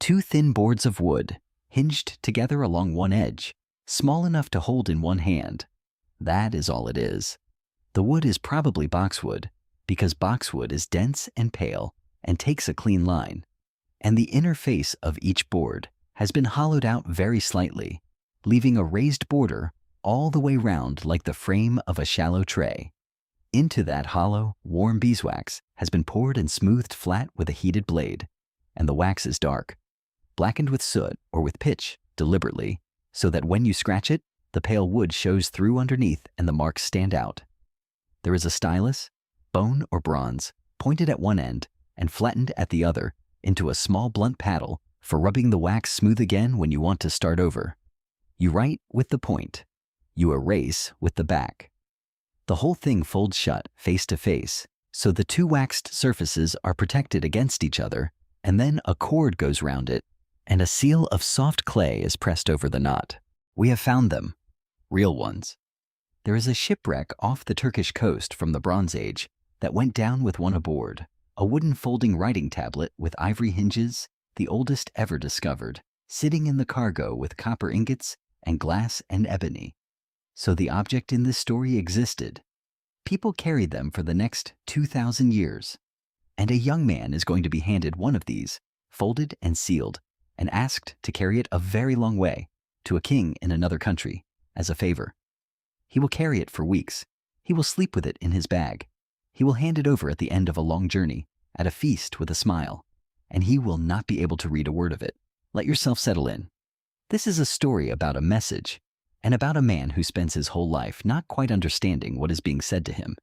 Two thin boards of wood, hinged together along one edge, small enough to hold in one hand. That is all it is. The wood is probably boxwood, because boxwood is dense and pale and takes a clean line. And the inner face of each board has been hollowed out very slightly, leaving a raised border all the way round like the frame of a shallow tray. Into that hollow, warm beeswax has been poured and smoothed flat with a heated blade, and the wax is dark, blackened with soot or with pitch deliberately, so that when you scratch it, the pale wood shows through underneath and the marks stand out. There is a stylus, bone or bronze, pointed at one end and flattened at the other into a small blunt paddle for rubbing the wax smooth again when you want to start over. You write with the point. You erase with the back. The whole thing folds shut face to face, so the two waxed surfaces are protected against each other, and then a cord goes round it, and a seal of soft clay is pressed over the knot. We have found them. Real ones. There is a shipwreck off the Turkish coast from the Bronze Age that went down with one aboard, a wooden folding writing tablet with ivory hinges, the oldest ever discovered, sitting in the cargo with copper ingots and glass and ebony. So the object in this story existed. People carried them for the next 2,000 years. And a young man is going to be handed one of these, folded and sealed, and asked to carry it a very long way to a king in another country as a favor. He will carry it for weeks. He will sleep with it in his bag. He will hand it over at the end of a long journey, at a feast with a smile, and he will not be able to read a word of it. Let yourself settle in. This is a story about a message, and about a man who spends his whole life not quite understanding what is being said to him.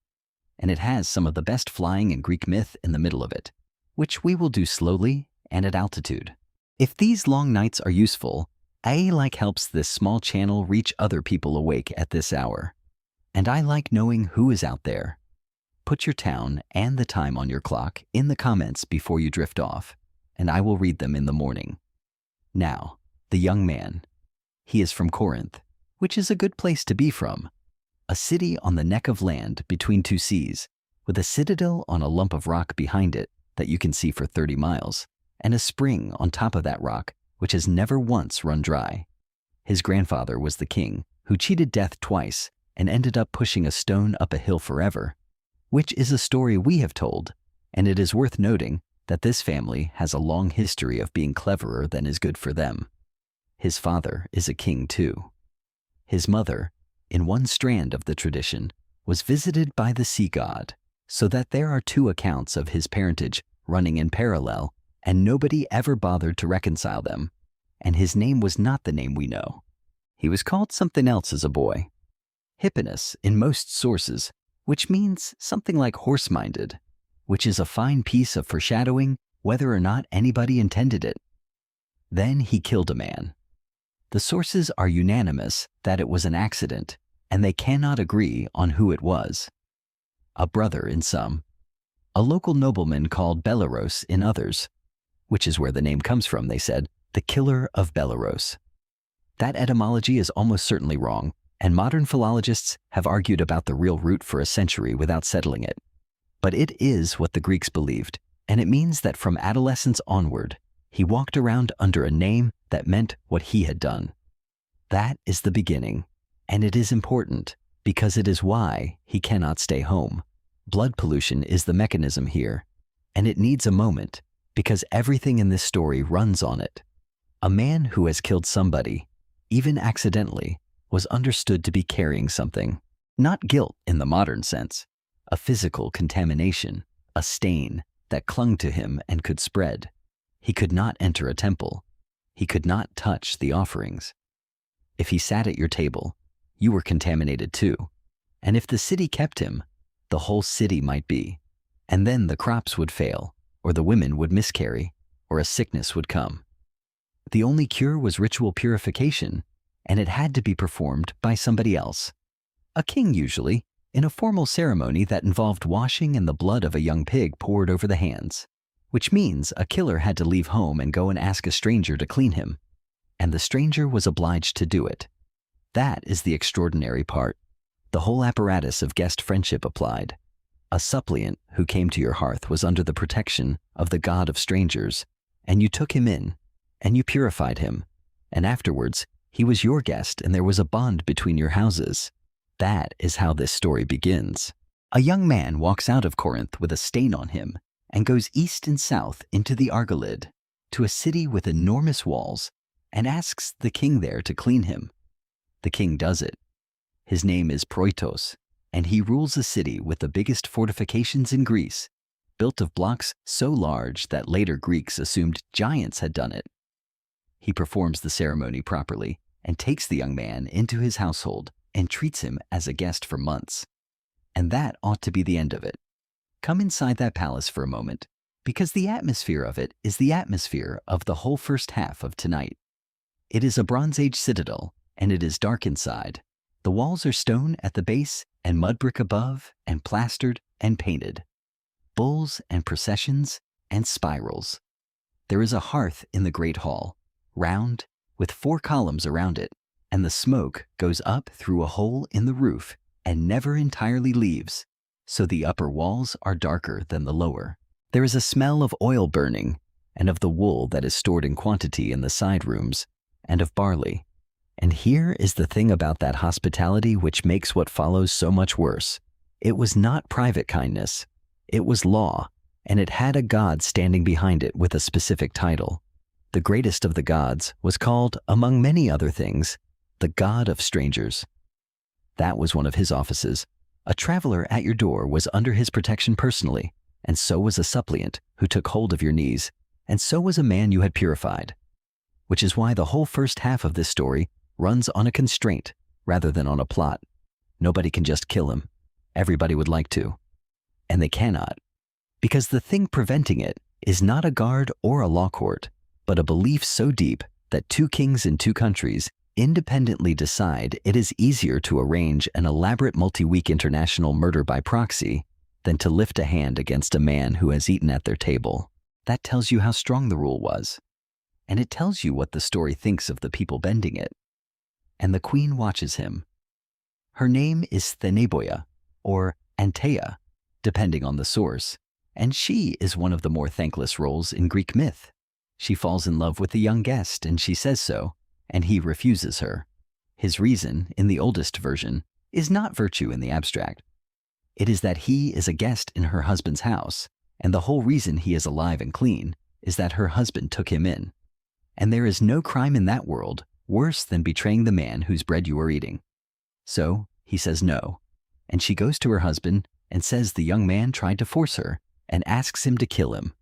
And it has some of the best flying in Greek myth in the middle of it, which we will do slowly and at altitude. If these long nights are useful, I helps this small channel reach other people awake at this hour. And I like knowing who is out there. Put your town and the time on your clock in the comments before you drift off, and I will read them in the morning. Now, the young man. He is from Corinth, which is a good place to be from. A city on the neck of land between two seas, with a citadel on a lump of rock behind it that you can see for 30 miles, and a spring on top of that rock which has never once run dry. His grandfather was the king who cheated death twice and ended up pushing a stone up a hill forever, which is a story we have told, and it is worth noting that this family has a long history of being cleverer than is good for them. His father is a king too. His mother, in one strand of the tradition, was visited by the sea god, so that there are two accounts of his parentage running in parallel, and nobody ever bothered to reconcile them, and his name was not the name we know. He was called something else as a boy. Hipponus in most sources, which means something like horse-minded, which is a fine piece of foreshadowing whether or not anybody intended it. Then he killed a man. The sources are unanimous that it was an accident, and they cannot agree on who it was. A brother in some, a local nobleman called Belarus in others, which is where the name comes from, they said, the killer of Belarus. That etymology is almost certainly wrong, and modern philologists have argued about the real root for a century without settling it. But it is what the Greeks believed, and it means that from adolescence onward, he walked around under a name that meant what he had done. That is the beginning, and it is important because it is why he cannot stay home. Blood pollution is the mechanism here, and it needs a moment because everything in this story runs on it. A man who has killed somebody, even accidentally, was understood to be carrying something. Not guilt in the modern sense, a physical contamination, a stain that clung to him and could spread. He could not enter a temple. He could not touch the offerings. If he sat at your table, you were contaminated too. And if the city kept him, the whole city might be. And then the crops would fail, or the women would miscarry, or a sickness would come. The only cure was ritual purification, and it had to be performed by somebody else. A king usually, in a formal ceremony that involved washing and the blood of a young pig poured over the hands, which means a killer had to leave home and go and ask a stranger to clean him, and the stranger was obliged to do it. That is the extraordinary part. The whole apparatus of guest friendship applied. A suppliant who came to your hearth was under the protection of the god of strangers, and you took him in, and you purified him, and afterwards he was your guest and there was a bond between your houses. That is how this story begins. A young man walks out of Corinth with a stain on him and goes east and south into the Argolid, to a city with enormous walls, and asks the king there to clean him. The king does it. His name is Proitos, and he rules a city with the biggest fortifications in Greece, built of blocks so large that later Greeks assumed giants had done it. He performs the ceremony properly and takes the young man into his household and treats him as a guest for months. And that ought to be the end of it. Come inside that palace for a moment, because the atmosphere of it is the atmosphere of the whole first half of tonight. It is a Bronze Age citadel, and it is dark inside. The walls are stone at the base and mud brick above, and plastered and painted. Bulls and processions and spirals. There is a hearth in the great hall, round, with 4 columns around it, and the smoke goes up through a hole in the roof and never entirely leaves, so the upper walls are darker than the lower. There is a smell of oil burning, and of the wool that is stored in quantity in the side rooms, and of barley. And here is the thing about that hospitality which makes what follows so much worse. It was not private kindness. It was law, and it had a god standing behind it with a specific title. The greatest of the gods was called, among many other things, the God of Strangers. That was one of his offices. A traveler at your door was under his protection personally, and so was a suppliant who took hold of your knees, and so was a man you had purified. Which is why the whole first half of this story runs on a constraint rather than on a plot. Nobody can just kill him. Everybody would like to. And they cannot. Because the thing preventing it is not a guard or a law court, but a belief so deep that 2 kings in 2 countries independently decide it is easier to arrange an elaborate multi-week international murder by proxy than to lift a hand against a man who has eaten at their table. That tells you how strong the rule was. And it tells you what the story thinks of the people bending it. And the queen watches him. Her name is Theneboia, or Antea, depending on the source, and she is one of the more thankless roles in Greek myth. She falls in love with the young guest, and she says so, and he refuses her. His reason, in the oldest version, is not virtue in the abstract. It is that he is a guest in her husband's house, and the whole reason he is alive and clean is that her husband took him in. And there is no crime in that world worse than betraying the man whose bread you are eating. So he says no, and she goes to her husband and says the young man tried to force her and asks him to kill him.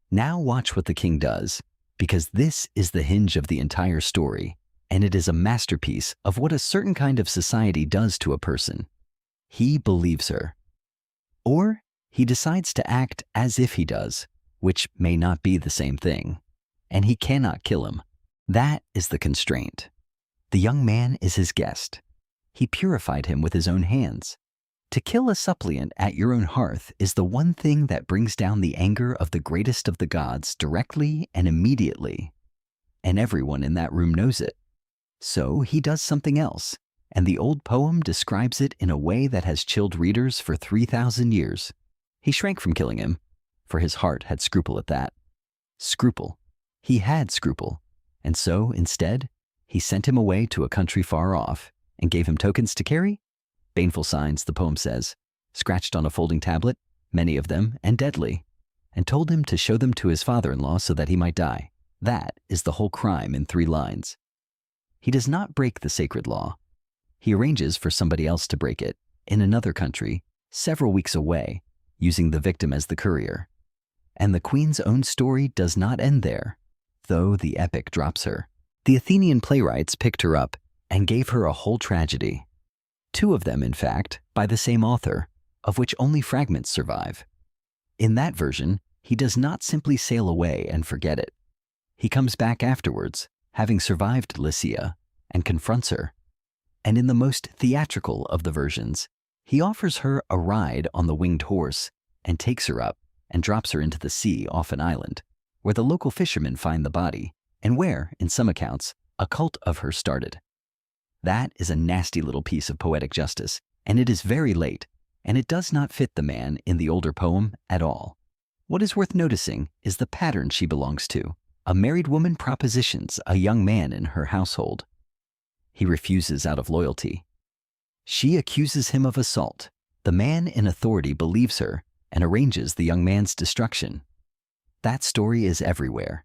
Now watch what the king does, because this is the hinge of the entire story, and it is a masterpiece of what a certain kind of society does to a person. He believes her. Or he decides to act as if he does, which may not be the same thing, and he cannot kill him. That is the constraint. The young man is his guest. He purified him with his own hands. To kill a suppliant at your own hearth is the one thing that brings down the anger of the greatest of the gods directly and immediately. And everyone in that room knows it. So he does something else, and the old poem describes it in a way that has chilled readers for 3,000 years. He shrank from killing him, for his heart had scruple at that. Scruple. He had scruple, and so, instead, he sent him away to a country far off and gave him tokens to carry. Baneful signs, the poem says, scratched on a folding tablet, many of them, and deadly, and told him to show them to his father-in-law so that he might die. That is the whole crime in 3 lines. He does not break the sacred law. He arranges for somebody else to break it, in another country, several weeks away, using the victim as the courier. And the queen's own story does not end there, though the epic drops her. The Athenian playwrights picked her up and gave her a whole tragedy. 2 of them, in fact, by the same author, of which only fragments survive. In that version, he does not simply sail away and forget it. He comes back afterwards, having survived Lycia, and confronts her. And in the most theatrical of the versions, he offers her a ride on the winged horse and takes her up and drops her into the sea off an island, where the local fishermen find the body, and where, in some accounts, a cult of her started. That is a nasty little piece of poetic justice, and it is very late, and it does not fit the man in the older poem at all. What is worth noticing is the pattern she belongs to, A married woman propositions a young man in her household. He refuses out of loyalty. She accuses him of assault. The man in authority believes her and arranges the young man's destruction. That story is everywhere.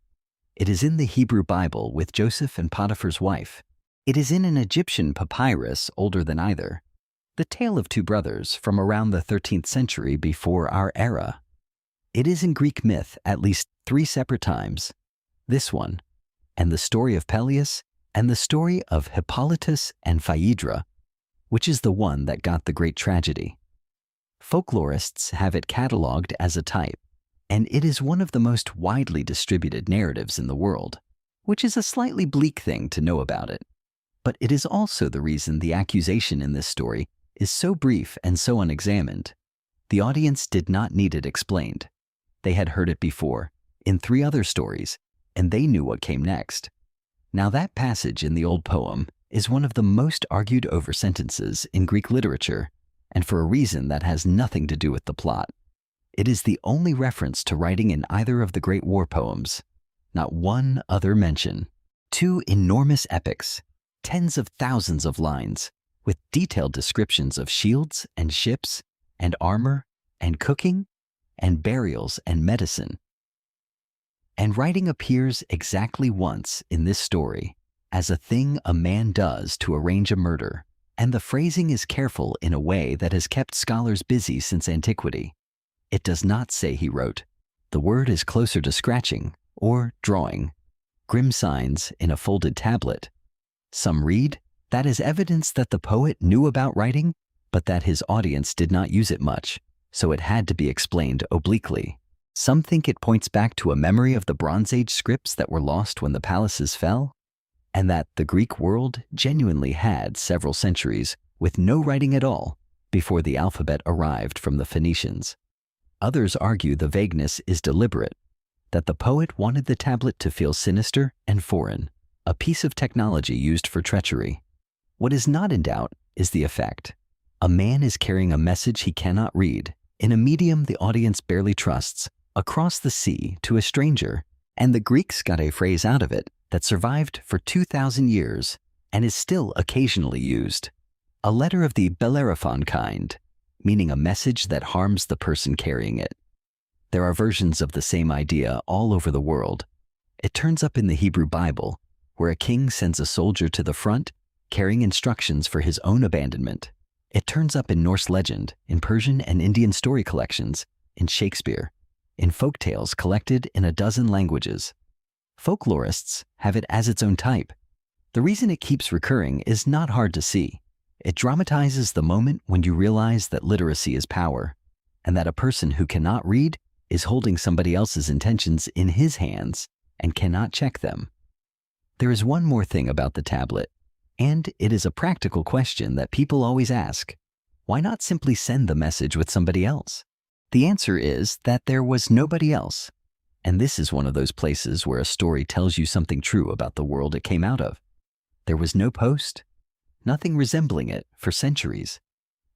It is in the Hebrew Bible with Joseph and Potiphar's wife. It is in an Egyptian papyrus older than either. The tale of two brothers from around the 13th century before our era. It is in Greek myth at least 3 separate times. This one, and the story of Peleus, and the story of Hippolytus and Phaedra, which is the one that got the great tragedy. Folklorists have it catalogued as a type, and it is one of the most widely distributed narratives in the world, which is a slightly bleak thing to know about it. But it is also the reason the accusation in this story is so brief and so unexamined. The audience did not need it explained. They had heard it before, in 3 other stories, and they knew what came next. Now that passage in the old poem is one of the most argued over sentences in Greek literature, and for a reason that has nothing to do with the plot. It is the only reference to writing in either of the great war poems. Not one other mention. 2 enormous epics, tens of thousands of lines, with detailed descriptions of shields and ships and armor and cooking and burials and medicine. And writing appears exactly once in this story as a thing a man does to arrange a murder, and the phrasing is careful in a way that has kept scholars busy since antiquity. It does not say he wrote. The word is closer to scratching or drawing. Grim signs in a folded tablet. Some read that is evidence that the poet knew about writing, but that his audience did not use it much, so it had to be explained obliquely. Some think it points back to a memory of the Bronze Age scripts that were lost when the palaces fell, and that the Greek world genuinely had several centuries with no writing at all before the alphabet arrived from the Phoenicians. Others argue the vagueness is deliberate, that the poet wanted the tablet to feel sinister and foreign, a piece of technology used for treachery. What is not in doubt is the effect. A man is carrying a message he cannot read, in a medium the audience barely trusts, across the sea to a stranger, and the Greeks got a phrase out of it that survived for 2,000 years and is still occasionally used. A letter of the Bellerophon kind, meaning a message that harms the person carrying it. There are versions of the same idea all over the world. It turns up in the Hebrew Bible, where a king sends a soldier to the front, carrying instructions for his own abandonment. It turns up in Norse legend, in Persian and Indian story collections, in Shakespeare, in folk tales collected in a dozen languages. Folklorists have it as its own type. The reason it keeps recurring is not hard to see. It dramatizes the moment when you realize that literacy is power, and that a person who cannot read is holding somebody else's intentions in his hands and cannot check them. There is one more thing about the tablet, and it is a practical question that people always ask. Why not simply send the message with somebody else? The answer is that there was nobody else. And this is one of those places where a story tells you something true about the world it came out of. There was no post, nothing resembling it for centuries.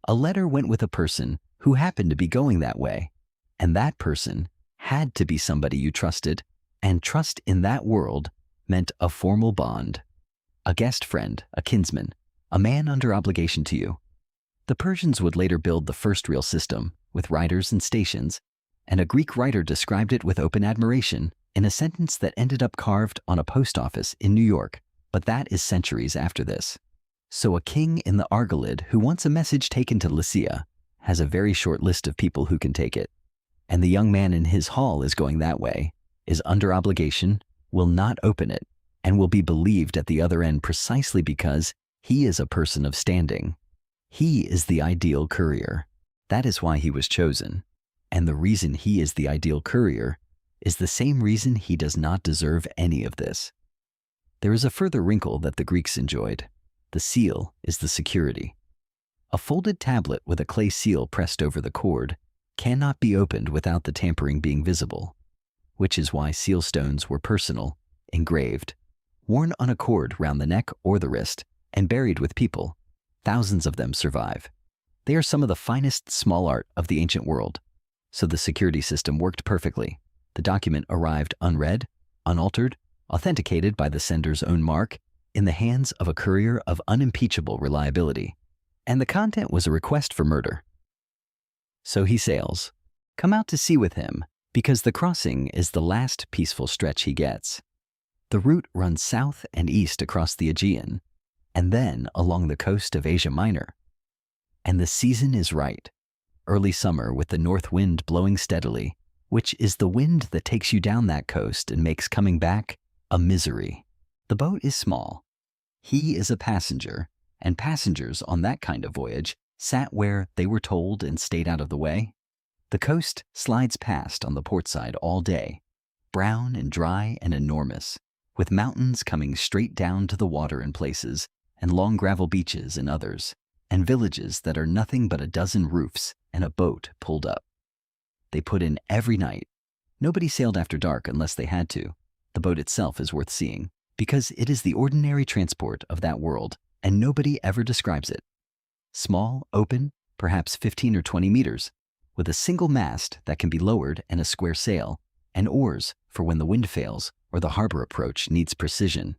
A letter went with a person who happened to be going that way, and that person had to be somebody you trusted, and trust in that world meant a formal bond. A guest friend, a kinsman, a man under obligation to you. The Persians would later build the first real system, with riders and stations, and a Greek writer described it with open admiration in a sentence that ended up carved on a post office in New York, but that is centuries after this. So a king in the Argolid who wants a message taken to Lycia has a very short list of people who can take it, and the young man in his hall is going that way, is under obligation, will not open it, and will be believed at the other end precisely because he is a person of standing. He is the ideal courier. That is why he was chosen. And the reason he is the ideal courier is the same reason he does not deserve any of this. There is a further wrinkle that the Greeks enjoyed. The seal is the security. A folded tablet with a clay seal pressed over the cord cannot be opened without the tampering being visible, which is why seal stones were personal, engraved, worn on a cord round the neck or the wrist, and buried with people. Thousands of them survive. They are some of the finest small art of the ancient world. So the security system worked perfectly. The document arrived unread, unaltered, authenticated by the sender's own mark, in the hands of a courier of unimpeachable reliability. And the content was a request for murder. So he sails. Come out to sea with him, because the crossing is the last peaceful stretch he gets. The route runs south and east across the Aegean, and then along the coast of Asia Minor. And the season is right. Early summer with the north wind blowing steadily, which is the wind that takes you down that coast and makes coming back a misery. The boat is small. He is a passenger, and passengers on that kind of voyage sat where they were told and stayed out of the way. The coast slides past on the port side all day, brown and dry and enormous, with mountains coming straight down to the water in places, and long gravel beaches in others, and villages that are nothing but a dozen roofs and a boat pulled up. They put in every night. Nobody sailed after dark unless they had to. The boat itself is worth seeing, because it is the ordinary transport of that world, and nobody ever describes it. Small, open, perhaps 15 or 20 meters, with a single mast that can be lowered and a square sail, and oars for when the wind fails or the harbor approach needs precision.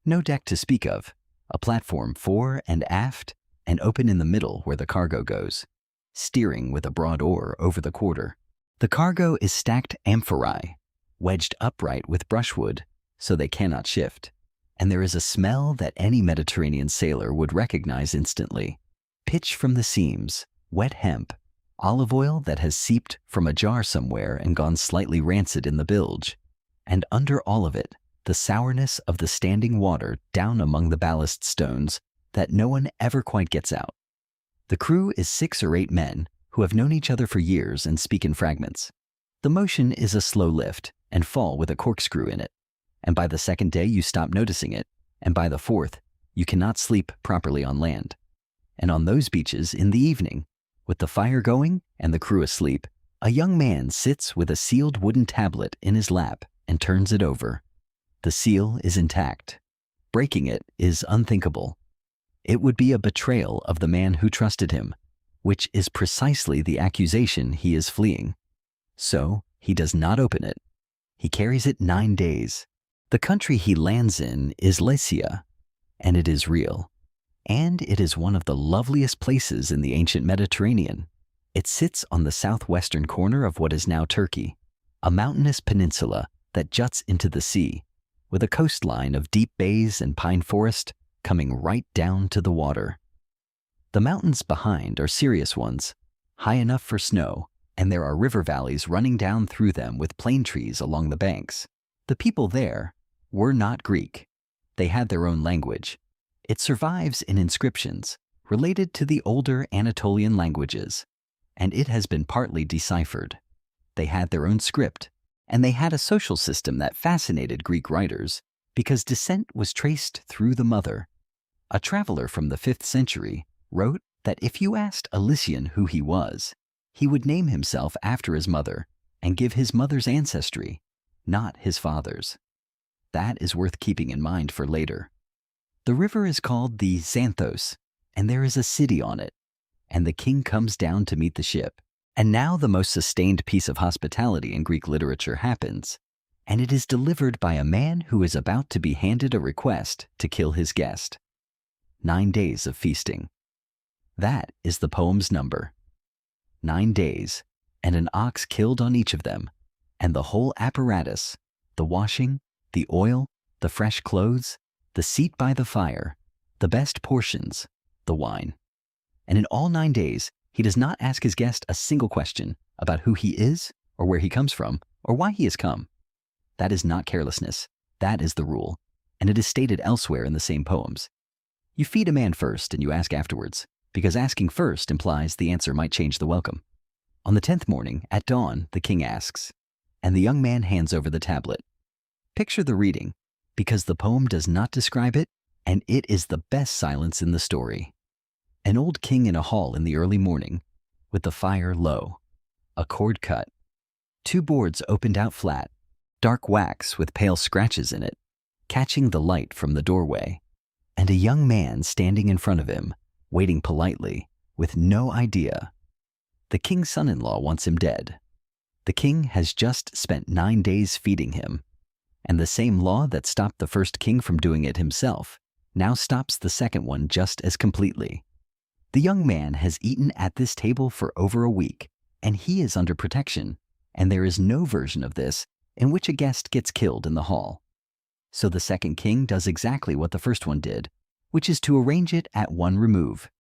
No deck to speak of, a platform fore and aft, and open in the middle where the cargo goes, steering with a broad oar over the quarter. The cargo is stacked amphorae, wedged upright with brushwood so they cannot shift, and there is a smell that any Mediterranean sailor would recognize instantly. Pitch from the seams, wet hemp, olive oil that has seeped from a jar somewhere and gone slightly rancid in the bilge, and under all of it, the sourness of the standing water down among the ballast stones that no one ever quite gets out. The crew is 6 or 8 men who have known each other for years and speak in fragments. The motion is a slow lift and fall with a corkscrew in it, and by the second day you stop noticing it, and by the fourth you cannot sleep properly on land. And on those beaches in the evening, with the fire going and the crew asleep, a young man sits with a sealed wooden tablet in his lap and turns it over. The seal is intact. Breaking it is unthinkable. It would be a betrayal of the man who trusted him, which is precisely the accusation he is fleeing. So he does not open it. He carries it 9 days. The country he lands in is Lycia, and it is real. And it is one of the loveliest places in the ancient Mediterranean. It sits on the southwestern corner of what is now Turkey, a mountainous peninsula that juts into the sea, with a coastline of deep bays and pine forest coming right down to the water. The mountains behind are serious ones, high enough for snow, and there are river valleys running down through them with plane trees along the banks. The people there were not Greek. They had their own language. It survives in inscriptions related to the older Anatolian languages, and it has been partly deciphered. They had their own script, and they had a social system that fascinated Greek writers because descent was traced through the mother. A traveler from the 5th century wrote that if you asked a Lycian who he was, he would name himself after his mother and give his mother's ancestry, not his father's. That is worth keeping in mind for later. The river is called the Xanthos, and there is a city on it, and the king comes down to meet the ship. And now the most sustained piece of hospitality in Greek literature happens, and it is delivered by a man who is about to be handed a request to kill his guest. 9 days of feasting. That is the poem's number. 9 days, and an ox killed on each of them, and the whole apparatus, the washing, the oil, the fresh clothes, the seat by the fire, the best portions, the wine. And in all 9 days, he does not ask his guest a single question about who he is, or where he comes from, or why he has come. That is not carelessness. That is the rule, and it is stated elsewhere in the same poems. You feed a man first and you ask afterwards, because asking first implies the answer might change the welcome. On the 10th morning, at dawn, the king asks, and the young man hands over the tablet. Picture the reading, because the poem does not describe it, and it is the best silence in the story. An old king in a hall in the early morning, with the fire low, a cord cut, 2 boards opened out flat, dark wax with pale scratches in it, catching the light from the doorway, and a young man standing in front of him, waiting politely, with no idea. The king's son-in-law wants him dead. The king has just spent 9 days feeding him. And the same law that stopped the first king from doing it himself now stops the second one just as completely. The young man has eaten at this table for over a week, and he is under protection, and there is no version of this in which a guest gets killed in the hall. So the second king does exactly what the first one did, which is to arrange it at one remove.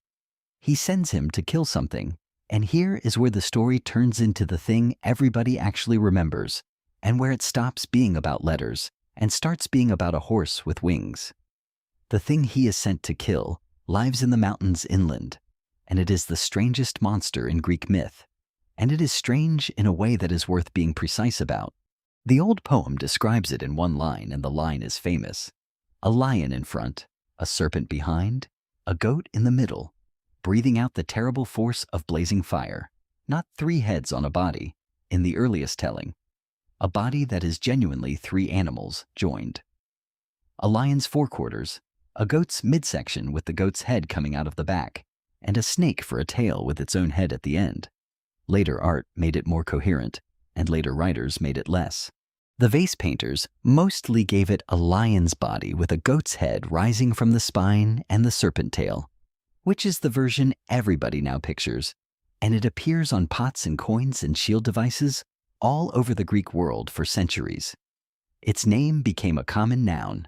He sends him to kill something, and here is where the story turns into the thing everybody actually remembers, and where it stops being about letters and starts being about a horse with wings. The thing he is sent to kill lives in the mountains inland, and it is the strangest monster in Greek myth, and it is strange in a way that is worth being precise about. The old poem describes it in one line, and the line is famous. A lion in front, a serpent behind, a goat in the middle, breathing out the terrible force of blazing fire, not three heads on a body, in the earliest telling, a body that is genuinely three animals joined. A lion's forequarters, a goat's midsection with the goat's head coming out of the back, and a snake for a tail with its own head at the end. Later art made it more coherent, and later writers made it less. The vase painters mostly gave it a lion's body with a goat's head rising from the spine and the serpent tail, which is the version everybody now pictures, and it appears on pots and coins and shield devices all over the Greek world for centuries. Its name became a common noun.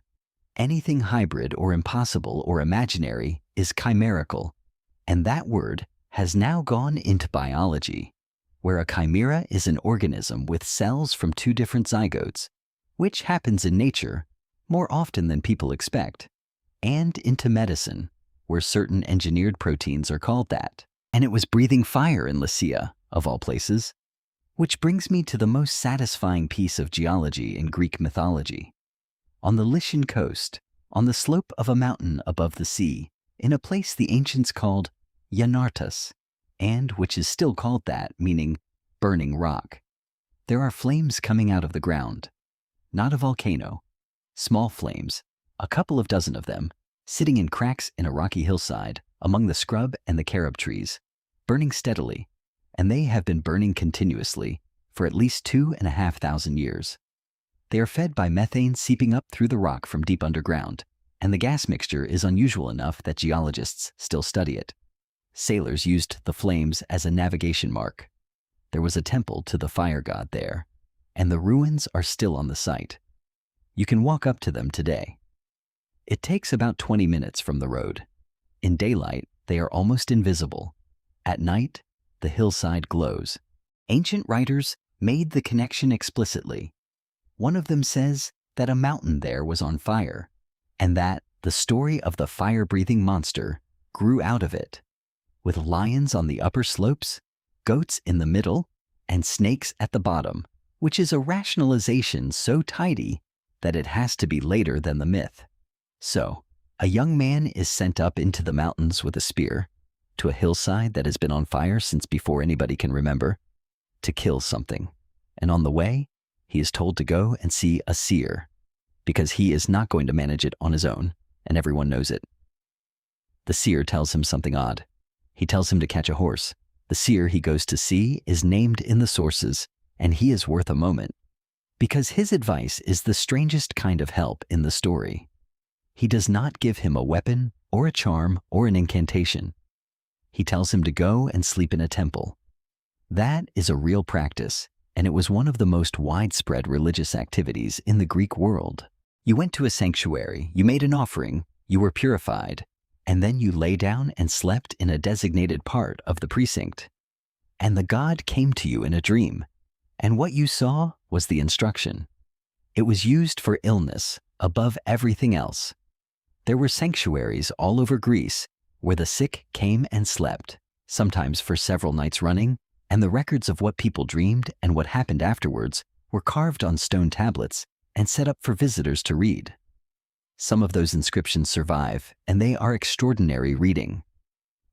Anything hybrid or impossible or imaginary is chimerical, and that word has now gone into biology, where a chimera is an organism with cells from two different zygotes, which happens in nature more often than people expect, and into medicine, where certain engineered proteins are called that. And it was breathing fire in Lycia, of all places. Which brings me to the most satisfying piece of geology in Greek mythology. On the Lycian coast, on the slope of a mountain above the sea, in a place the ancients called Yanartas, and which is still called that, meaning burning rock, there are flames coming out of the ground. Not a volcano. Small flames, a couple of dozen of them, sitting in cracks in a rocky hillside among the scrub and the carob trees, burning steadily, and they have been burning continuously for at least 2,500 years. They are fed by methane seeping up through the rock from deep underground, and the gas mixture is unusual enough that geologists still study it. Sailors used the flames as a navigation mark. There was a temple to the fire god there, and the ruins are still on the site. You can walk up to them today. It takes about 20 minutes from the road. In daylight, they are almost invisible. At night, the hillside glows. Ancient writers made the connection explicitly. One of them says that a mountain there was on fire, and that the story of the fire-breathing monster grew out of it, with lions on the upper slopes, goats in the middle, and snakes at the bottom, which is a rationalization so tidy that it has to be later than the myth. So, a young man is sent up into the mountains with a spear, to a hillside that has been on fire since before anybody can remember, to kill something. And on the way, he is told to go and see a seer, because he is not going to manage it on his own, and everyone knows it. The seer tells him something odd. He tells him to catch a horse. The seer he goes to see is named in the sources, and he is worth a moment, because his advice is the strangest kind of help in the story. He does not give him a weapon or a charm or an incantation. He tells him to go and sleep in a temple. That is a real practice, and it was one of the most widespread religious activities in the Greek world. You went to a sanctuary, you made an offering, you were purified, and then you lay down and slept in a designated part of the precinct. And the god came to you in a dream, and what you saw was the instruction. It was used for illness above everything else. There were sanctuaries all over Greece where the sick came and slept, sometimes for several nights running, and the records of what people dreamed and what happened afterwards were carved on stone tablets and set up for visitors to read. Some of those inscriptions survive, and they are extraordinary reading.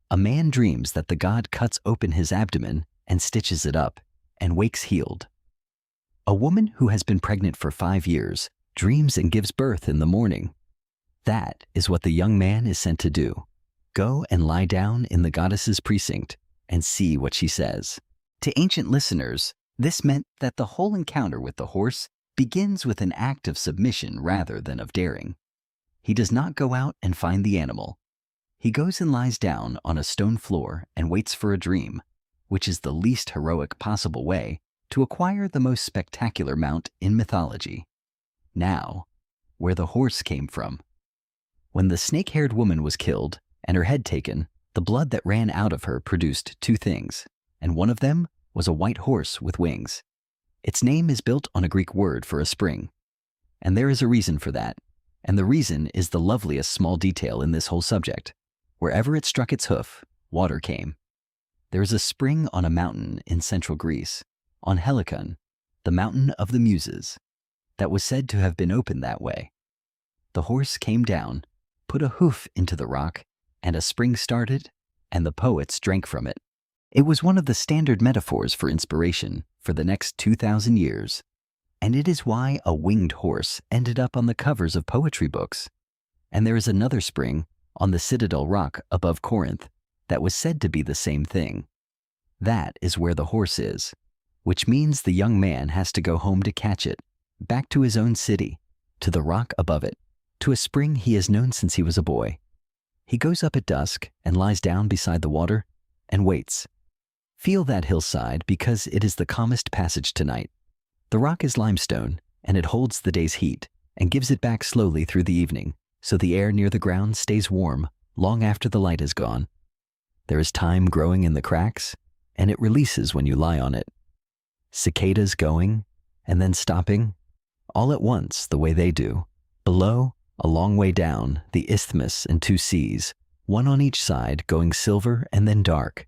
A man dreams that the god cuts open his abdomen and stitches it up, and wakes healed. A woman who has been pregnant for 5 years dreams and gives birth in the morning. That is what the young man is sent to do. Go and lie down in the goddess's precinct and see what she says. To ancient listeners, this meant that the whole encounter with the horse begins with an act of submission rather than of daring. He does not go out and find the animal. He goes and lies down on a stone floor and waits for a dream, which is the least heroic possible way to acquire the most spectacular mount in mythology. Now, where the horse came from. When the snake-haired woman was killed and her head taken, the blood that ran out of her produced two things, and one of them was a white horse with wings. Its name is built on a Greek word for a spring. And there is a reason for that, and the reason is the loveliest small detail in this whole subject. Wherever it struck its hoof, water came. There is a spring on a mountain in central Greece, on Helicon, the mountain of the Muses, that was said to have been opened that way. The horse came down, put a hoof into the rock, and a spring started, and the poets drank from it. It was one of the standard metaphors for inspiration for the next 2,000 years, and it is why a winged horse ended up on the covers of poetry books. And there is another spring on the Citadel Rock above Corinth that was said to be the same thing. That is where the horse is, which means the young man has to go home to catch it, back to his own city, to the rock above it, to a spring he has known since he was a boy. He goes up at dusk and lies down beside the water and waits. Feel that hillside because it is the calmest passage tonight. The rock is limestone and it holds the day's heat and gives it back slowly through the evening, so the air near the ground stays warm long after the light is gone. There is time growing in the cracks, and it releases when you lie on it. Cicadas going and then stopping, all at once the way they do. Below, a long way down, the isthmus and two seas, one on each side going silver and then dark.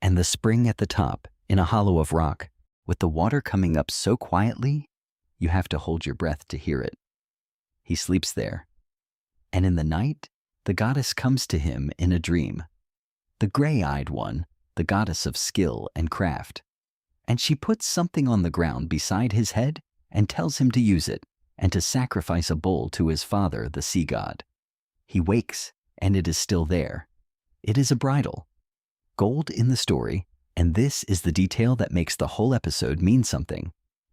And the spring at the top, in a hollow of rock, with the water coming up so quietly, you have to hold your breath to hear it. He sleeps there. And in the night, the goddess comes to him in a dream. The gray-eyed one, the goddess of skill and craft. And she puts something on the ground beside his head and tells him to use it and to sacrifice a bull to his father, the sea god. He wakes, and it is still there. It is a bridle. Gold in the story, and this is the detail that makes the whole episode mean something.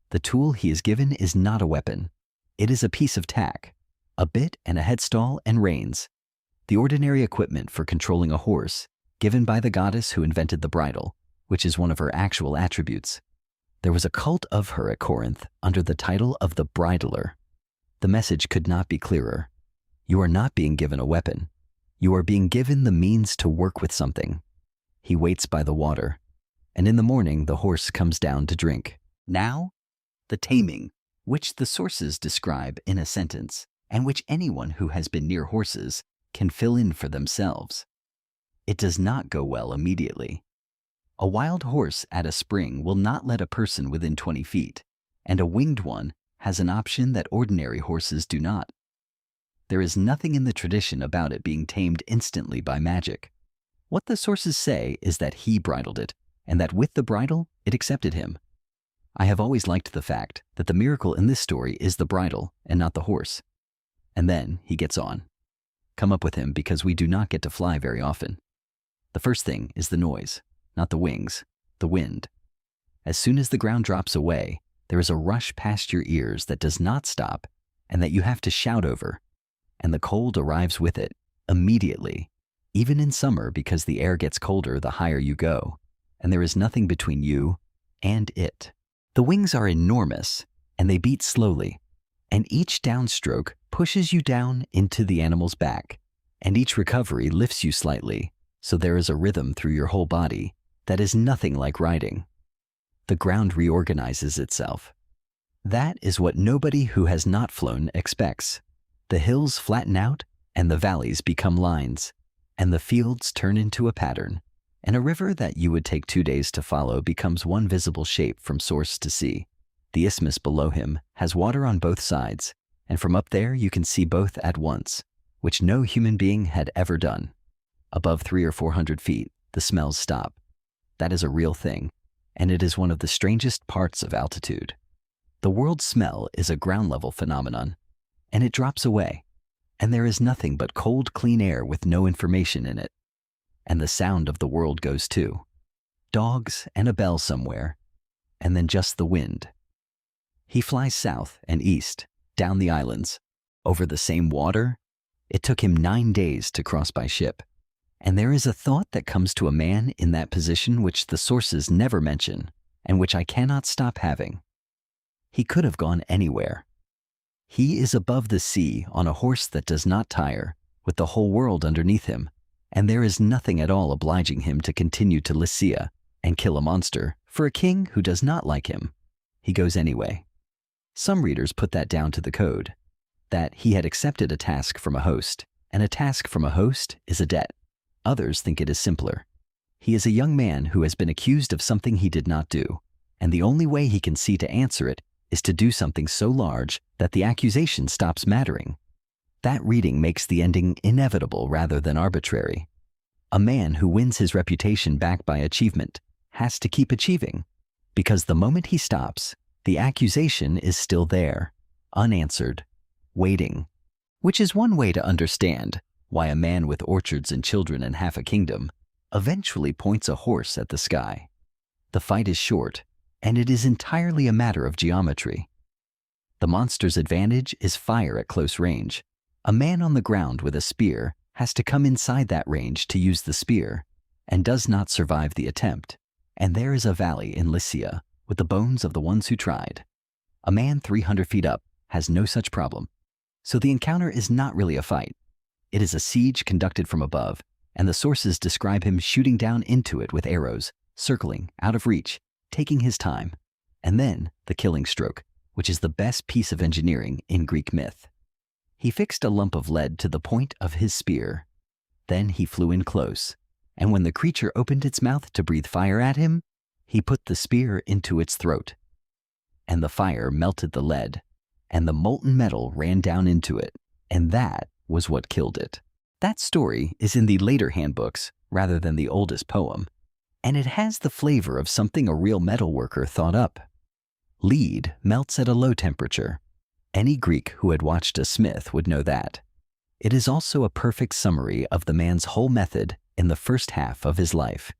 The tool he is given is not a weapon. It is a piece of tack, a bit and a headstall and reins, the ordinary equipment for controlling a horse, given by the goddess who invented the bridle, which is one of her actual attributes. There was a cult of her at Corinth under the title of the bridler. The message could not be clearer. You are not being given a weapon. You are being given the means to work with something. He waits by the water, and in the morning the horse comes down to drink. Now, the taming, which the sources describe in a sentence, and which anyone who has been near horses can fill in for themselves. It does not go well immediately. A wild horse at a spring will not let a person within 20 feet, and a winged one has an option that ordinary horses do not. There is nothing in the tradition about it being tamed instantly by magic. What the sources say is that he bridled it, and that with the bridle, it accepted him. I have always liked the fact that the miracle in this story is the bridle and not the horse. And then he gets on. Come up with him because we do not get to fly very often. The first thing is the noise, not the wings, the wind. As soon as the ground drops away, there is a rush past your ears that does not stop and that you have to shout over. And the cold arrives with it, immediately, even in summer because the air gets colder the higher you go, and there is nothing between you and it. The wings are enormous, and they beat slowly, and each downstroke pushes you down into the animal's back, and each recovery lifts you slightly, so there is a rhythm through your whole body that is nothing like riding. The ground reorganizes itself. That is what nobody who has not flown expects. The hills flatten out, and the valleys become lines, and the fields turn into a pattern, and a river that you would take 2 days to follow becomes one visible shape from source to sea. The isthmus below him has water on both sides, and from up there you can see both at once, which no human being had ever done. Above 300 or 400 feet, the smells stop. That is a real thing, and it is one of the strangest parts of altitude. The world smell is a ground-level phenomenon, and it drops away, and there is nothing but cold, clean air with no information in it. And the sound of the world goes too. Dogs and a bell somewhere, and then just the wind. He flies south and east, down the islands, over the same water. It took him 9 days to cross by ship. And there is a thought that comes to a man in that position which the sources never mention, and which I cannot stop having. He could have gone anywhere. He is above the sea on a horse that does not tire, with the whole world underneath him, and there is nothing at all obliging him to continue to Lycia and kill a monster for a king who does not like him. He goes anyway. Some readers put that down to the code, that he had accepted a task from a host, and a task from a host is a debt. Others think it is simpler. He is a young man who has been accused of something he did not do, and the only way he can see to answer it is to do something so large that the accusation stops mattering. That reading makes the ending inevitable rather than arbitrary. A man who wins his reputation back by achievement has to keep achieving, because the moment he stops, the accusation is still there, unanswered, waiting, which is one way to understand why a man with orchards and children and half a kingdom eventually points a horse at the sky. The fight is short, and it is entirely a matter of geometry. The monster's advantage is fire at close range. A man on the ground with a spear has to come inside that range to use the spear, and does not survive the attempt. And there is a valley in Lycia with the bones of the ones who tried. A man 300 feet up has no such problem. So the encounter is not really a fight. It is a siege conducted from above, and the sources describe him shooting down into it with arrows, circling, out of reach, taking his time, and then the killing stroke, which is the best piece of engineering in Greek myth. He fixed a lump of lead to the point of his spear. Then he flew in close, and when the creature opened its mouth to breathe fire at him, he put the spear into its throat. And the fire melted the lead, and the molten metal ran down into it, and that was what killed it. That story is in the later handbooks rather than the oldest poem, and it has the flavor of something a real metalworker thought up. Lead melts at a low temperature. Any Greek who had watched a smith would know that. It is also a perfect summary of the man's whole method in the first half of his life.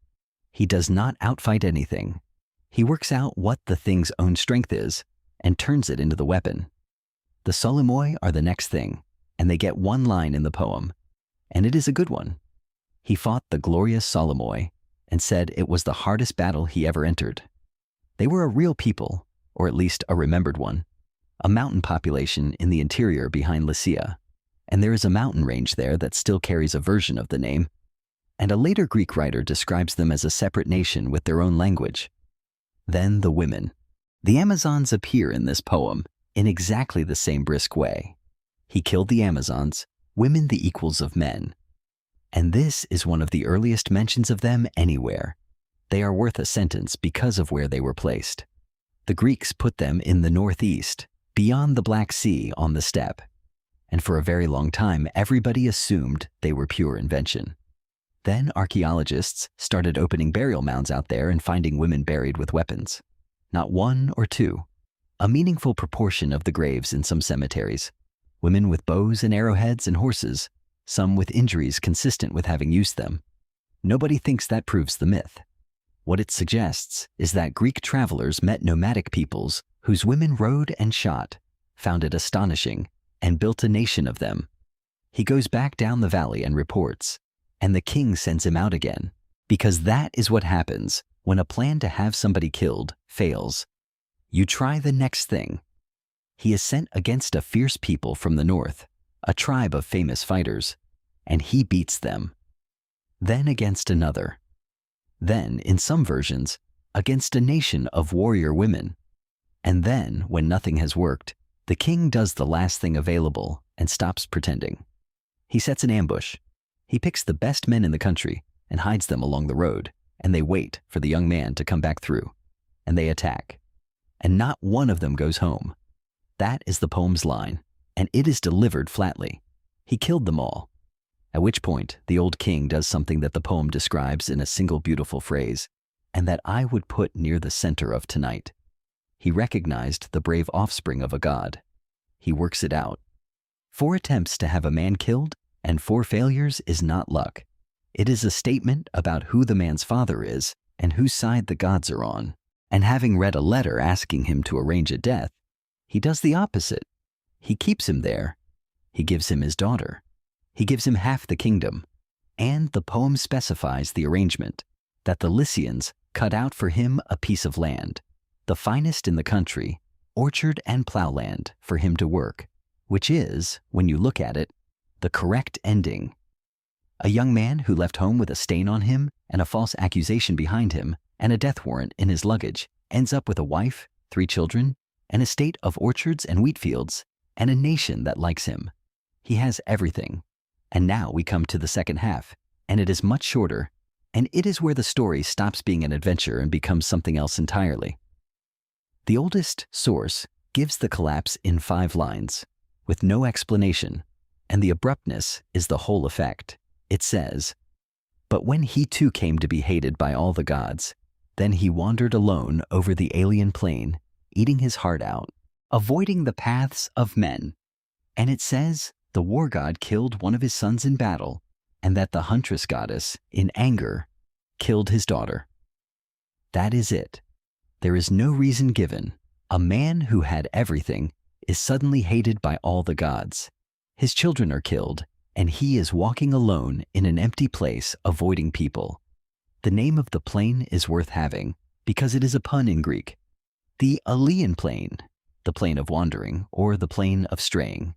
He does not outfight anything. He works out what the thing's own strength is and turns it into the weapon. The Solomoi are the next thing, and they get one line in the poem, and it is a good one. He fought the glorious Solomoi and said it was the hardest battle he ever entered. They were a real people, or at least a remembered one, a mountain population in the interior behind Lycia, and there is a mountain range there that still carries a version of the name, and a later Greek writer describes them as a separate nation with their own language. Then the women. The Amazons appear in this poem in exactly the same brisk way. He killed the Amazons, women the equals of men. And this is one of the earliest mentions of them anywhere. They are worth a sentence because of where they were placed. The Greeks put them in the northeast, beyond the Black Sea on the steppe. And for a very long time, everybody assumed they were pure invention. Then archaeologists started opening burial mounds out there and finding women buried with weapons. Not one or two. A meaningful proportion of the graves in some cemeteries. Women with bows and arrowheads and horses, some with injuries consistent with having used them. Nobody thinks that proves the myth. What it suggests is that Greek travelers met nomadic peoples whose women rode and shot, found it astonishing, and built a nation of them. He goes back down the valley and reports, and the king sends him out again, because that is what happens when a plan to have somebody killed fails. You try the next thing. He is sent against a fierce people from the north, a tribe of famous fighters, and he beats them. Then against another. Then, in some versions, against a nation of warrior women. And then, when nothing has worked, the king does the last thing available and stops pretending. He sets an ambush. He picks the best men in the country and hides them along the road, and they wait for the young man to come back through, and they attack. And not one of them goes home. That is the poem's line, and it is delivered flatly. He killed them all. At which point, the old king does something that the poem describes in a single beautiful phrase, and that I would put near the center of tonight. He recognized the brave offspring of a god. He works it out. 4 attempts to have a man killed, and 4 failures is not luck. It is a statement about who the man's father is, and whose side the gods are on. And having read a letter asking him to arrange a death, He does the opposite. He keeps him there. He gives him his daughter. He gives him half the kingdom. And the poem specifies the arrangement, that the Lycians cut out for him a piece of land, the finest in the country, orchard and plowland for him to work, which is, when you look at it, the correct ending. A young man who left home with a stain on him and a false accusation behind him and a death warrant in his luggage ends up with a wife, 3 children, an estate of orchards and wheat fields, and a nation that likes him. He has everything. And now we come to the second half, and it is much shorter, and it is where the story stops being an adventure and becomes something else entirely. The oldest source gives the collapse in 5 lines, with no explanation, and the abruptness is the whole effect. It says, "But when he too came to be hated by all the gods, then he wandered alone over the alien plain, eating his heart out, avoiding the paths of men." And it says the war god killed one of his sons in battle, and that the huntress goddess, in anger, killed his daughter. That is it. There is no reason given. A man who had everything is suddenly hated by all the gods. His children are killed, and he is walking alone in an empty place, avoiding people. The name of the plain is worth having, because it is a pun in Greek. The Aleian plain, the plain of wandering, or the plain of straying.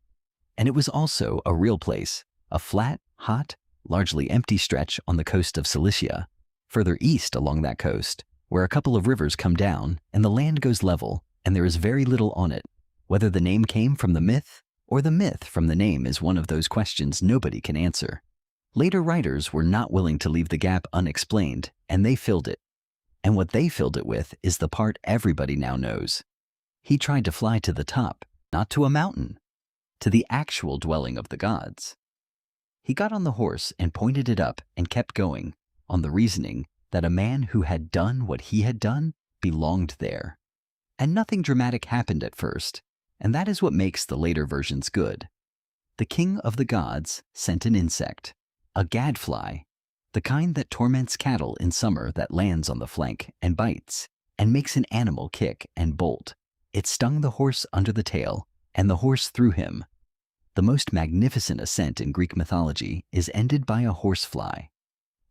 And it was also a real place, a flat, hot, largely empty stretch on the coast of Cilicia, further east along that coast, where a couple of rivers come down and the land goes level and there is very little on it. Whether the name came from the myth or the myth from the name is one of those questions nobody can answer. Later writers were not willing to leave the gap unexplained, and they filled it. And what they filled it with is the part everybody now knows. He tried to fly to the top, not to a mountain, to the actual dwelling of the gods. He got on the horse and pointed it up and kept going, on the reasoning that a man who had done what he had done belonged there. And nothing dramatic happened at first, and that is what makes the later versions good. The king of the gods sent an insect, a gadfly, the kind that torments cattle in summer that lands on the flank and bites, and makes an animal kick and bolt. It stung the horse under the tail, and the horse threw him. The most magnificent ascent in Greek mythology is ended by a horsefly.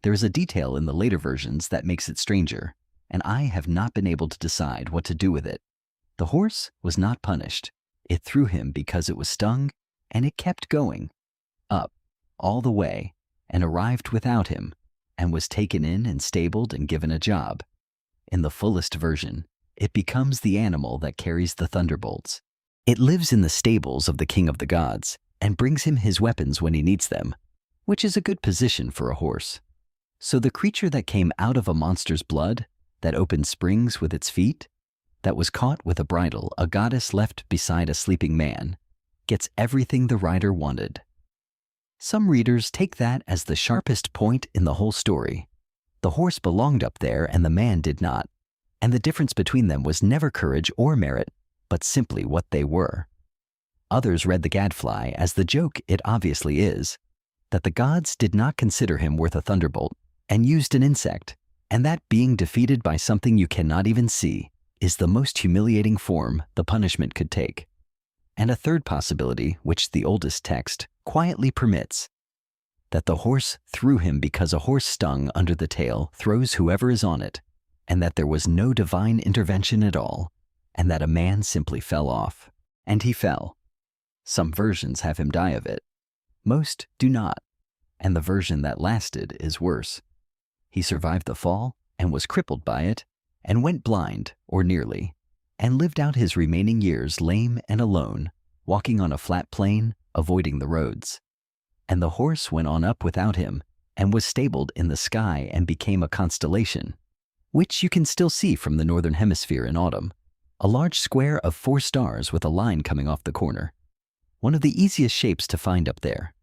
There is a detail in the later versions that makes it stranger, and I have not been able to decide what to do with it. The horse was not punished. It threw him because it was stung, and it kept going, up, all the way, and arrived without him, and was taken in and stabled and given a job. In the fullest version, it becomes the animal that carries the thunderbolts. It lives in the stables of the king of the gods, and brings him his weapons when he needs them, which is a good position for a horse. So the creature that came out of a monster's blood, that opened springs with its feet, that was caught with a bridle a goddess left beside a sleeping man, gets everything the writer wanted. Some readers take that as the sharpest point in the whole story. The horse belonged up there and the man did not, and the difference between them was never courage or merit, but simply what they were. Others read the gadfly as the joke it obviously is, that the gods did not consider him worth a thunderbolt and used an insect, and that being defeated by something you cannot even see is the most humiliating form the punishment could take. And a third possibility, which the oldest text quietly permits, that the horse threw him because a horse stung under the tail throws whoever is on it, and that there was no divine intervention at all, and that a man simply fell off. And he fell. Some versions have him die of it. Most do not, and the version that lasted is worse. He survived the fall and was crippled by it, and went blind, or nearly, and lived out his remaining years lame and alone, walking on a flat plain, avoiding the roads. And the horse went on up without him, and was stabled in the sky and became a constellation, which you can still see from the northern hemisphere in autumn, a large square of 4 stars with a line coming off the corner. One of the easiest shapes to find up there.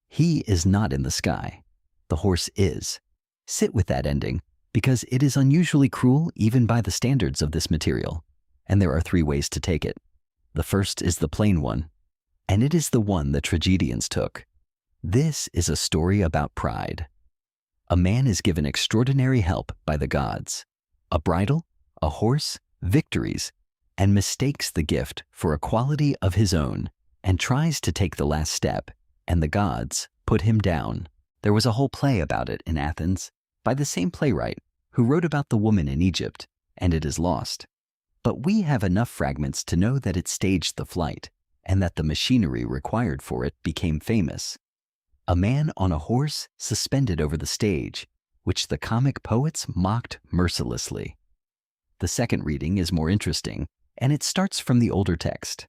He is not in the sky. The horse is. Sit with that ending, because it is unusually cruel even by the standards of this material, and there are 3 ways to take it. The first is the plain one, and it is the one the tragedians took. This is a story about pride. A man is given extraordinary help by the gods. A bridle, a horse, victories, and mistakes the gift for a quality of his own and tries to take the last step, and the gods put him down. There was a whole play about it in Athens by the same playwright who wrote about the woman in Egypt, and it is lost. But we have enough fragments to know that it staged the flight and that the machinery required for it became famous. A man on a horse suspended over the stage, which the comic poets mocked mercilessly. The second reading is more interesting, and it starts from the older text.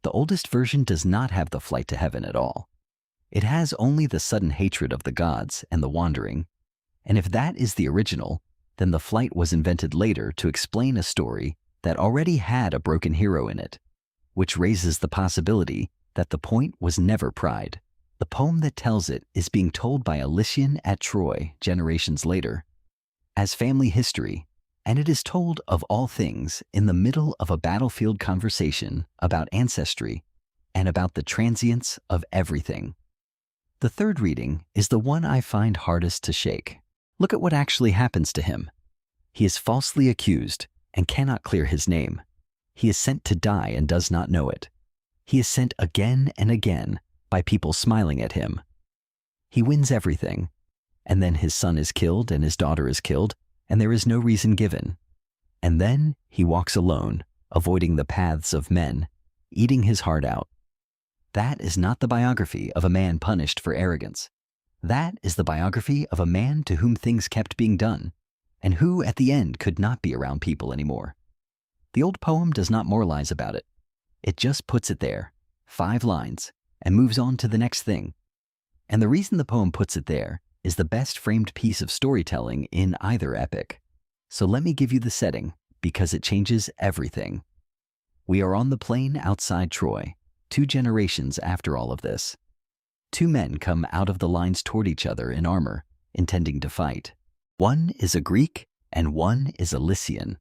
The oldest version does not have the flight to heaven at all. It has only the sudden hatred of the gods and the wandering, and if that is the original, then the flight was invented later to explain a story that already had a broken hero in it, which raises the possibility that the point was never pride. The poem that tells it is being told by a Lycian at Troy generations later as family history, and it is told of all things in the middle of a battlefield conversation about ancestry and about the transience of everything. The third reading is the one I find hardest to shake. Look at what actually happens to him. He is falsely accused and cannot clear his name. He is sent to die and does not know it. He is sent again and again by people smiling at him. He wins everything, and then his son is killed and his daughter is killed, and there is no reason given. And then he walks alone, avoiding the paths of men, eating his heart out. That is not the biography of a man punished for arrogance. That is the biography of a man to whom things kept being done, and who at the end could not be around people anymore. The old poem does not moralize about it. It just puts it there, 5 lines, and moves on to the next thing. And the reason the poem puts it there is the best framed piece of storytelling in either epic. So let me give you the setting, because it changes everything. We are on the plain outside Troy, 2 generations after all of this. 2 men come out of the lines toward each other in armor, intending to fight. One is a Greek and one is a Lycian,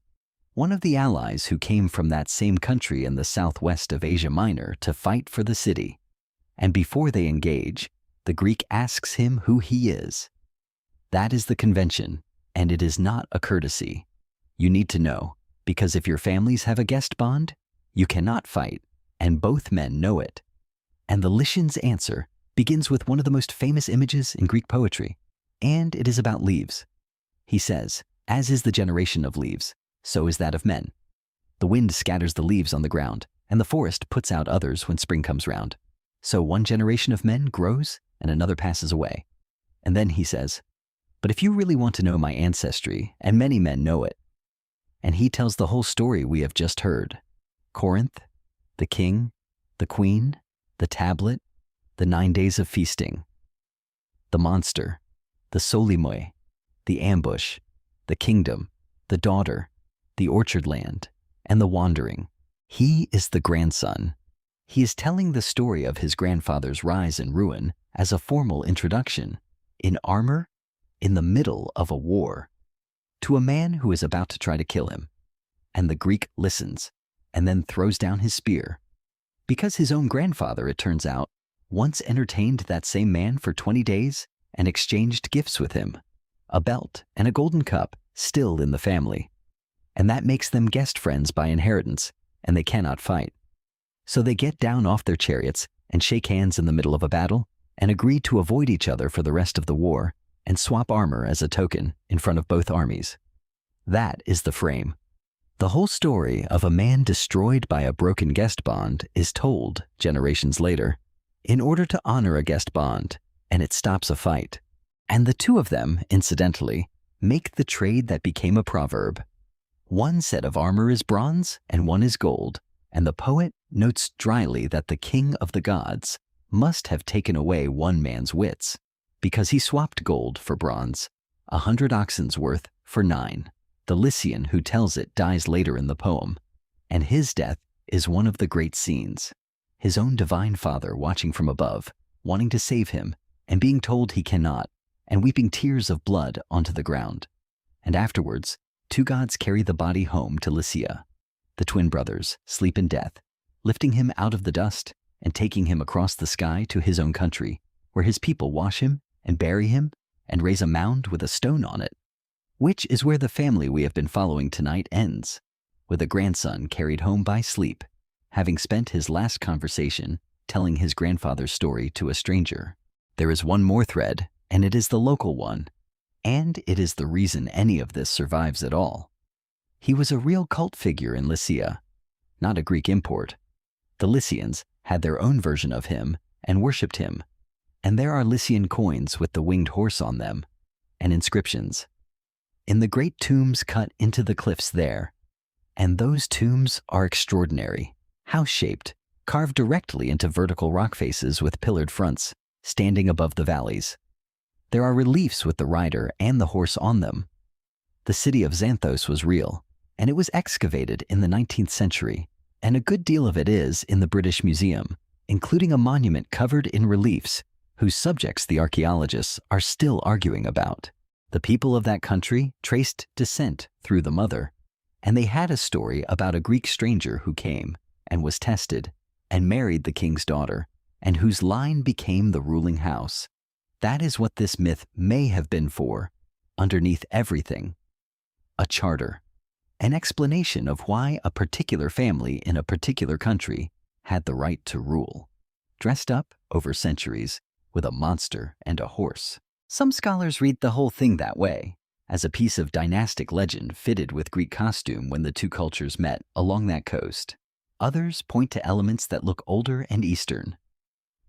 one of the allies who came from that same country in the southwest of Asia Minor to fight for the city. And before they engage, the Greek asks him who he is. That is the convention, and it is not a courtesy. You need to know, because if your families have a guest bond, you cannot fight, and both men know it. And the Lycian's answer begins with one of the most famous images in Greek poetry, and it is about leaves. He says, "As is the generation of leaves, so is that of men. The wind scatters the leaves on the ground, and the forest puts out others when spring comes round. So one generation of men grows and another passes away." And then he says, "But if you really want to know my ancestry, and many men know it," and he tells the whole story we have just heard. Corinth, the king, the queen, the tablet, the 9 days of feasting, the monster, the solimoi, the ambush, the kingdom, the daughter, the orchard land, and the wandering. He is the grandson. He is telling the story of his grandfather's rise and ruin as a formal introduction, in armor, in the middle of a war, to a man who is about to try to kill him. And the Greek listens, and then throws down his spear. Because his own grandfather, it turns out, once entertained that same man for 20 days and exchanged gifts with him, a belt and a golden cup still in the family. And that makes them guest friends by inheritance, and they cannot fight. So they get down off their chariots and shake hands in the middle of a battle and agree to avoid each other for the rest of the war and swap armor as a token in front of both armies. That is the frame. The whole story of a man destroyed by a broken guest bond is told generations later in order to honor a guest bond, and it stops a fight. And the 2 of them, incidentally, make the trade that became a proverb. One set of armor is bronze and one is gold, and the poet notes dryly that the king of the gods must have taken away one man's wits, because he swapped gold for bronze, 100 oxen's worth for 9. The Lycian who tells it dies later in the poem, and his death is one of the great scenes. His own divine father watching from above, wanting to save him, and being told he cannot, and weeping tears of blood onto the ground. And afterwards, 2 gods carry the body home to Lycia. The twin brothers sleep in death, lifting him out of the dust and taking him across the sky to his own country, where his people wash him and bury him and raise a mound with a stone on it, which is where the family we have been following tonight ends. with a grandson carried home by sleep, having spent his last conversation telling his grandfather's story to a stranger. There is one more thread, and it is the local one, and it is the reason any of this survives at all. He was a real cult figure in Lycia, not a Greek import. The Lycians had their own version of him and worshipped him, and there are Lycian coins with the winged horse on them, and inscriptions. In the great tombs cut into the cliffs there, and those tombs are extraordinary, house-shaped, carved directly into vertical rock faces with pillared fronts, standing above the valleys. There are reliefs with the rider and the horse on them. The city of Xanthos was real, and it was excavated in the 19th century, and a good deal of it is in the British Museum, including a monument covered in reliefs whose subjects the archaeologists are still arguing about. The people of that country traced descent through the mother, and they had a story about a Greek stranger who came and was tested and married the king's daughter, and whose line became the ruling house. That is what this myth may have been for, underneath everything. A charter, an explanation of why a particular family in a particular country had the right to rule, dressed up over centuries with a monster and a horse. Some scholars read the whole thing that way, as a piece of dynastic legend fitted with Greek costume when the two cultures met along that coast. Others point to elements that look older and Eastern.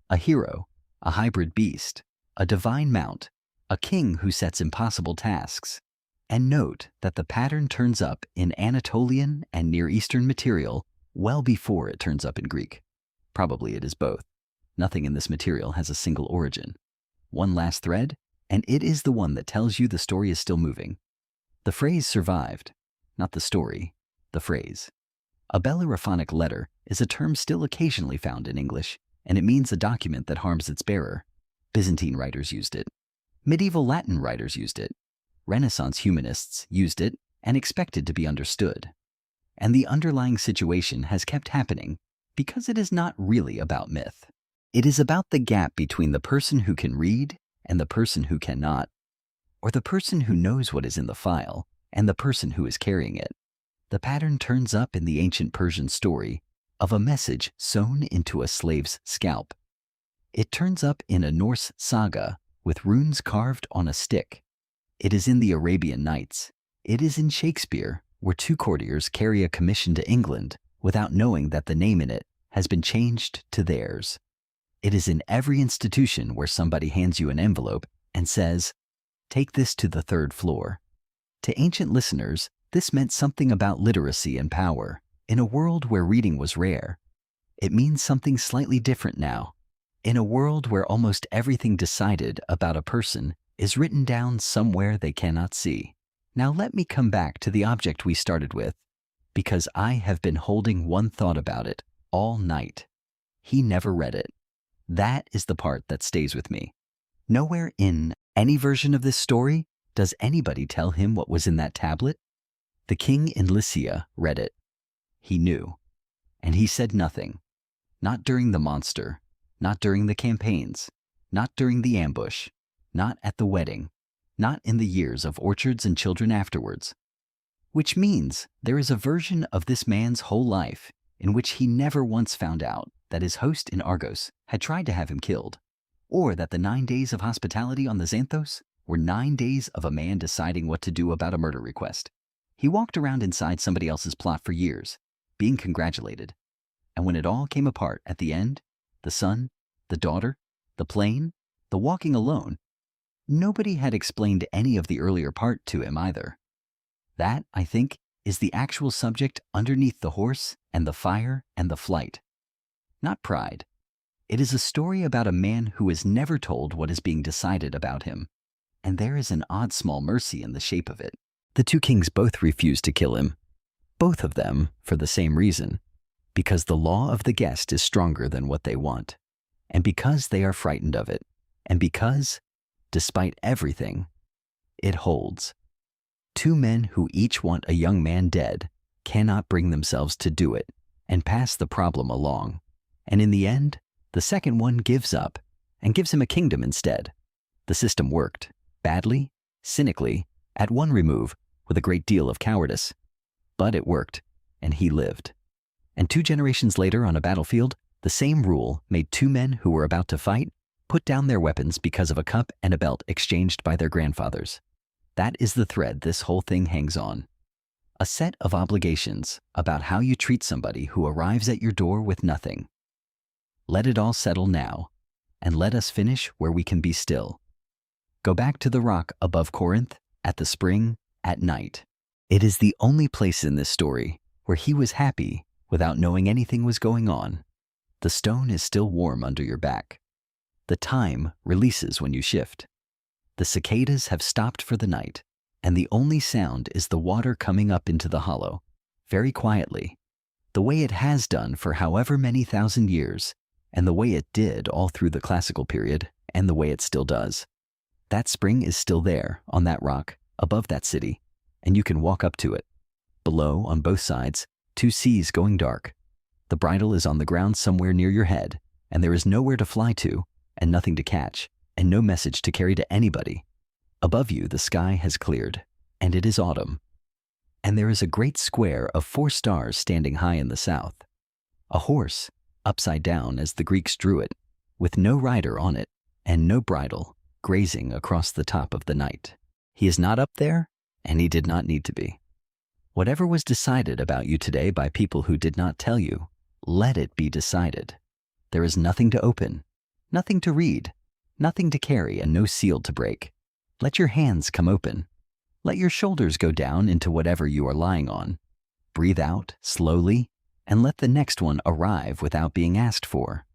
A hero, a hybrid beast, a divine mount, a king who sets impossible tasks. And note that the pattern turns up in Anatolian and Near Eastern material well before it turns up in Greek. Probably it is both. Nothing in this material has a single origin. One last thread, and it is the one that tells you the story is still moving. The phrase survived, not the story, the phrase. A bellerophonic letter is a term still occasionally found in English, and it means a document that harms its bearer. Byzantine writers used it. Medieval Latin writers used it. Renaissance humanists used it and expected to be understood. And the underlying situation has kept happening because it is not really about myth. It is about the gap between the person who can read and the person who cannot, or the person who knows what is in the file and the person who is carrying it. The pattern turns up in the ancient Persian story of a message sewn into a slave's scalp. It turns up in a Norse saga with runes carved on a stick. It is in the Arabian Nights. It is in Shakespeare, where two courtiers carry a commission to England without knowing that the name in it has been changed to theirs. It is in every institution where somebody hands you an envelope and says, "Take this to the third floor." To ancient listeners, this meant something about literacy and power in a world where reading was rare. It means something slightly different now, in a world where almost everything decided about a person is written down somewhere they cannot see. Now let me come back to the object we started with, because I have been holding one thought about it all night. He never read it. That is the part that stays with me. Nowhere in any version of this story does anybody tell him what was in that tablet. The king in Lycia read it. He knew. And he said nothing. Not during the monster, not during the campaigns, not during the ambush, not at the wedding, not in the years of orchards and children afterwards. Which means there is a version of this man's whole life in which he never once found out that his host in Argos had tried to have him killed, or that the 9 days of hospitality on the Xanthos were 9 days of a man deciding what to do about a murder request. He walked around inside somebody else's plot for years, being congratulated. And when it all came apart at the end, the son, the daughter, the plane, the walking alone, nobody had explained any of the earlier part to him either. That, I think, is the actual subject underneath the horse and the fire and the flight. Not pride. It is a story about a man who is never told what is being decided about him, and there is an odd small mercy in the shape of it. The two kings both refuse to kill him, both of them for the same reason, because the law of the guest is stronger than what they want, and because they are frightened of it, and because, despite everything, it holds. Two men who each want a young man dead cannot bring themselves to do it and pass the problem along, and in the end, the second one gives up and gives him a kingdom instead. The system worked, badly, cynically, at one remove, with a great deal of cowardice. But it worked, and he lived. And 2 generations later on a battlefield, the same rule made 2 men who were about to fight put down their weapons because of a cup and a belt exchanged by their grandfathers. That is the thread this whole thing hangs on. A set of obligations about how you treat somebody who arrives at your door with nothing. Let it all settle now, and let us finish where we can be still. Go back to the rock above Corinth, at the spring, at night. It is the only place in this story where he was happy without knowing anything was going on. The stone is still warm under your back. The time releases when you shift. The cicadas have stopped for the night, and the only sound is the water coming up into the hollow, very quietly, the way it has done for however many thousand years, and the way it did all through the classical period, and the way it still does. That spring is still there, on that rock, above that city, and you can walk up to it. Below, on both sides, 2 seas going dark. The bridle is on the ground somewhere near your head, and there is nowhere to fly to, and nothing to catch, and no message to carry to anybody. Above you, the sky has cleared, and it is autumn. And there is a great square of 4 stars standing high in the south. A horse, upside down as the Greeks drew it, with no rider on it, and no bridle, grazing across the top of the night. He is not up there, and he did not need to be. Whatever was decided about you today by people who did not tell you, let it be decided. There is nothing to open, nothing to read, nothing to carry, and no seal to break. Let your hands come open. Let your shoulders go down into whatever you are lying on. Breathe out slowly, and let the next one arrive without being asked for.